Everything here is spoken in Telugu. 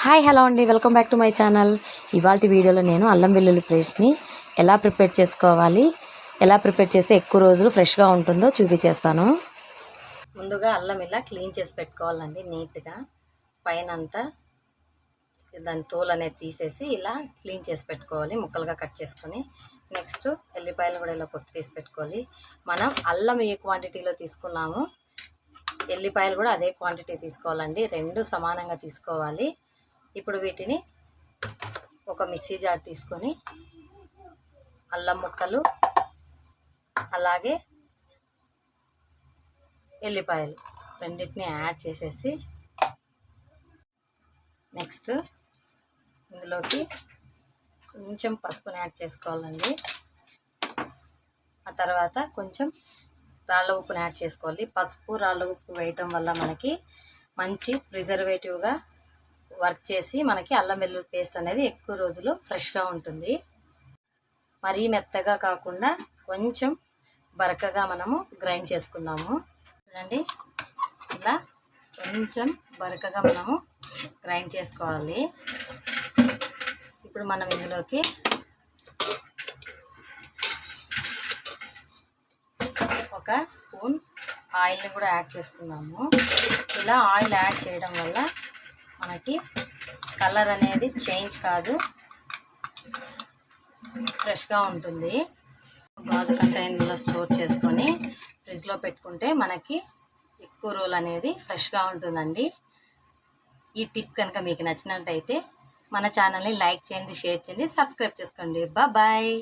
హాయ్ హలో అండి, welcome back to my channel. ఇవాల్టి వీడియోలో నేను అల్లం వెల్లుల్లి పేస్ట్ని ఎలా ప్రిపేర్ చేసుకోవాలి, ఎలా ప్రిపేర్ చేస్తే ఎక్కువ రోజులు ఫ్రెష్గా ఉంటుందో చూపించేస్తాను. ముందుగా అల్లం ఇలా క్లీన్ చేసి పెట్టుకోవాలండి. నీట్గా పైన అంతా దాని తోలు అనేది తీసేసి ఇలా క్లీన్ చేసి పెట్టుకోవాలి, ముక్కలుగా కట్ చేసుకొని. నెక్స్ట్ ఎల్లిపాయలు కూడా ఇలా పొట్టు తీసి పెట్టుకోవాలి. మనం అల్లం ఏ క్వాంటిటీలో తీసుకున్నామో ఎల్లిపాయలు కూడా అదే క్వాంటిటీ తీసుకోవాలండి, రెండు సమానంగా తీసుకోవాలి. ఇప్పుడు వీటిని ఒక మిక్సీ జార్ తీసుకొని అల్లం ముక్కలు అలాగే ఎల్లిపాయలు రెండింటిని యాడ్ చేసేసి నెక్స్ట్ ఇందులోకి కొంచెం పసుపుని యాడ్ చేసుకోవాలండి. ఆ తర్వాత కొంచెం రాళ్ళ ఉప్పుని యాడ్ చేసుకోవాలి. పసుపు రాళ్ళ ఉప్పు వేయటం వల్ల మనకి మంచి ప్రిజర్వేటివ్గా వర్క్ చేసి మనకి అల్లం వెల్లుల్లి పేస్ట్ అనేది ఎక్కువ రోజులు ఫ్రెష్గా ఉంటుంది. మరీ మెత్తగా కాకుండా కొంచెం బరకగా మనము గ్రైండ్ చేసుకుందాము. చూడండి, ఇలా కొంచెం బరకగా మనము గ్రైండ్ చేసుకోవాలి. ఇప్పుడు మనం ఇందులోకి ఒక స్పూన్ ఆయిల్ని కూడా యాడ్ చేసుకుందాము. ఇలా ఆయిల్ యాడ్ చేయడం వల్ల మనకి కలర్ అనేది చేంజ్ కాదు, ఫ్రెష్గా ఉంటుంది. గాజు కంటైనర్లో స్టోర్ చేసుకొని ఫ్రిడ్జ్లో పెట్టుకుంటే మనకి ఎక్కువ రోజులు అనేది ఫ్రెష్గా ఉంటుందండి. ఈ టిప్ కనుక మీకు నచ్చినట్టయితే మన ఛానల్ని లైక్ చేయండి, షేర్ చేయండి, సబ్స్క్రైబ్ చేసుకోండి. బాయ్.